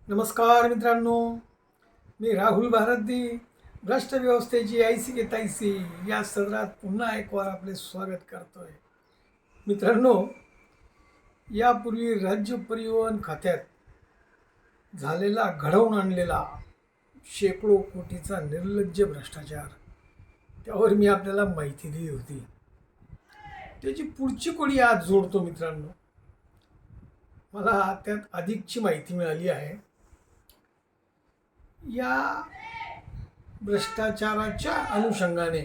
नमस्कार मित्रांनो, मी राहुल भारद्दी. भ्रष्ट व्यवस्थेची ऐसी की तैसी या सदरात पुन्हा एक वार आपले स्वागत करतोय. मित्रांनो, यापूर्वी राज्य परिवहन खात्यात झालेला घडवून आणलेला शेकडो कोटीचा निर्लज्ज भ्रष्टाचार, त्यावर मी आपल्याला माहिती दिली होती. त्याची पुढची कडी आज जोडतो मित्रांनो. मला त्यात अधिकची माहिती मिळाली आहे. या भ्रष्टाचाराच्या अनुषंगाने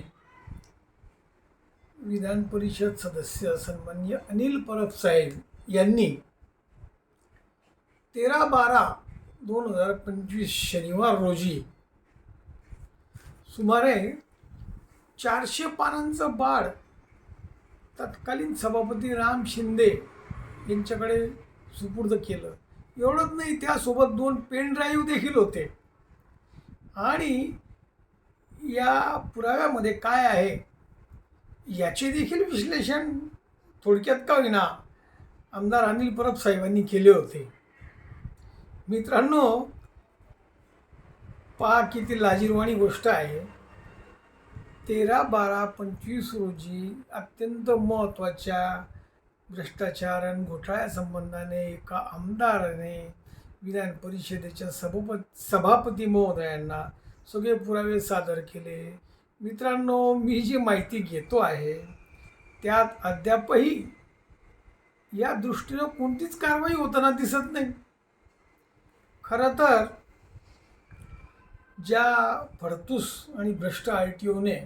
विधान परिषद सदस्य सन्माननीय अनिल परब साहेब यांनी 13/12/2025 शनिवार रोजी सुमारे 400 पानांचं बाळ तत्कालीन सभापती राम शिंदे यांच्याकडे सुपूर्द केलं. एवढंच नाही, त्यासोबत 2 पेन ड्राईव्ह देखील होते. आणि या पुराव्यामध्ये काय आहे याचे देखील विश्लेषण थोडक्यात का होईना आमदार अनिल परब साहेबांनी केले होते. मित्रांनो, पहा किती लाजिरवाणी गोष्ट आहे. 13/12/25 रोजी अत्यंत महत्त्वाच्या भ्रष्टाचार आणि घोटाळ्यासंबंधाने एका आमदाराने विधान परिषदेच्या सभापती महोदयांना सगळे पुरावे सादर केले. मित्रांनो, मी जी माहिती घेतो आहे त्यात अद्यापही या दृष्टीनं कोणतीच कारवाई होताना दिसत नाही. खरं तर ज्या फडतूस आणि भ्रष्ट RTOने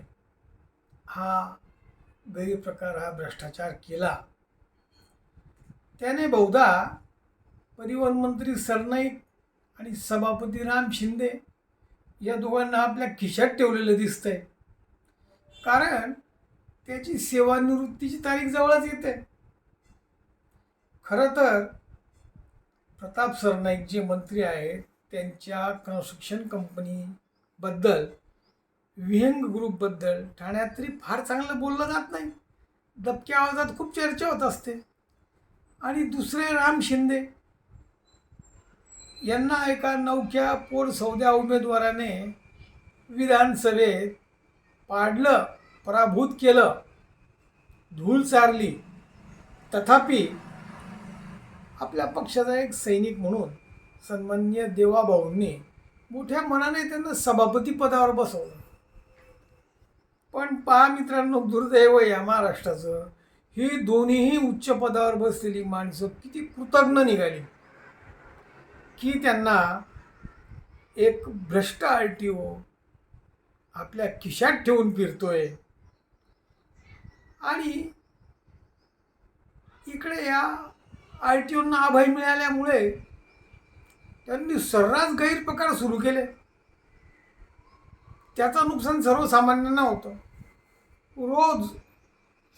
हा गैरप्रकार, हा भ्रष्टाचार केला, त्याने बहुधा परिवहन मंत्री सरनाईक आणि सभापती राम शिंदे या दोघांना आपल्या खिशात ठेवलेलं दिसतंय. कारण त्याची सेवानिवृत्तीची तारीख जवळच येते. खरं तर प्रताप सरनाईक जे मंत्री आहेत त्यांच्या कन्स्ट्रक्शन कंपनीबद्दल, विहंग ग्रुपबद्दल ठाण्यात तरी फार चांगलं बोललं जात नाही. दबक्या आवाजात खूप चर्चा होत असते. आणि दुसरे राम शिंदे यांना एका नवख्या पोर सौद्या उमेदवाराने विधानसभेत पाडलं, पराभूत केलं, धूळ चारली. तथापि आपल्या पक्षाचा एक सैनिक म्हणून सन्माननीय देवाभाऊंनी मोठ्या मनाने त्यांना सभापती पदावर बसवलं. पण पहा मित्रांनो, दुर्दैव या महाराष्ट्राचं, ही दोन्हीही उच्च पदावर बसलेली माणसं किती कृतज्ञ निघाली की त्यांना एक भ्रष्ट RTO आपल्या खिशात ठेवून फिरतोय. आणि इकडे या RTOंना अभय मिळाल्यामुळे त्यांनी सर्रास गैरप्रकार सुरू केले. त्याचं नुकसान सर्वसामान्यांना होतं. रोज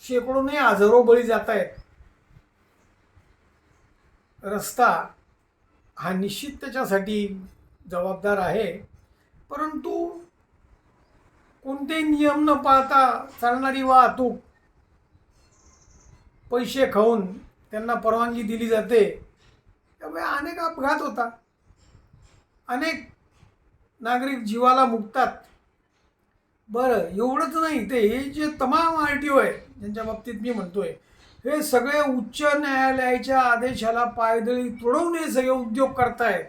शेकडो नाही हजारो बळी जात आहेत. रस्ता हा निश्चित त्याच्यासाठी जबाबदार आहे, परंतु कोणतेही नियम न पाळता चालणारी वाहतूक पैसे खाऊन त्यांना परवानगी दिली जाते. त्यामुळे अनेक अपघात होतात, अनेक नागरिक जीवाला मुकतात. बरं, एवढंच नाही, ते हे जे तमाम RTO आहे ज्यांच्या बाबतीत मी म्हणतोय, हे सगळे उच्च न्यायालयाच्या आदेशाला पायदळी तुडवून हे सगळे उद्योग करतायत.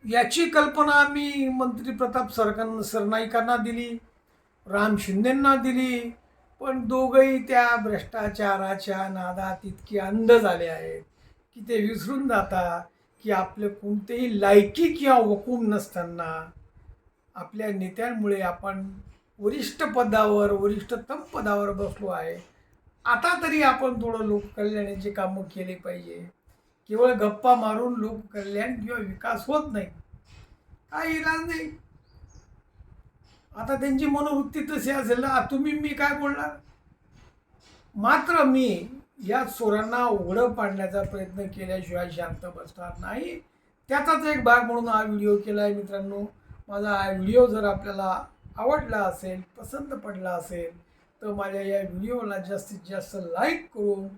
याची कल्पना मी मंत्री प्रताप सरनाईकांना दिली, राम शिंदेंना दिली. पण दोघंही त्या भ्रष्टाचाराच्या नादात इतके अंध झाले आहेत की ते विसरून जातात की आपले कोणतेही लायकी किंवा वकूम नसताना आपल्या नेत्यांमुळे आपण वरिष्ठ पदावर, वरिष्ठतम पदावर बसलो आहे. आता तरी आपण थोडं लोककल्याणाचे कामं केले पाहिजे. केवळ गप्पा मारून लोककल्याण किंवा विकास होत नाही, काही इलाज नाही. आता त्यांची मनोवृत्ती तशी असेल ना, तुम्ही मी काय बोलणार. मात्र मी या चोरांना उघडं पाडण्याचा प्रयत्न केल्याशिवाय शांत बसणार नाही. त्याचाच एक भाग म्हणून हा व्हिडिओ केला आहे. मित्रांनो, माझा हा व्हिडिओ जर आपल्याला आवडला असेल, पसंत पडला असेल, तर माझ्या या व्हिडिओला जास्तीत जास्त लाईक करून,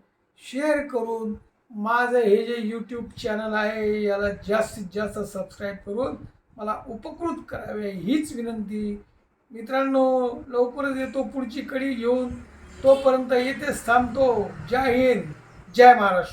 शेअर करून माझं हे जे यूट्यूब चॅनल आहे याला जास्तीत जास्त सबस्क्राईब करून मला उपकृत करावे हीच विनंती. मित्रांनो, लवकरच येतो पुढची कडी घेऊन. तोपर्यंत येथेच थांबतो. जय हिंद, जय महाराष्ट्र.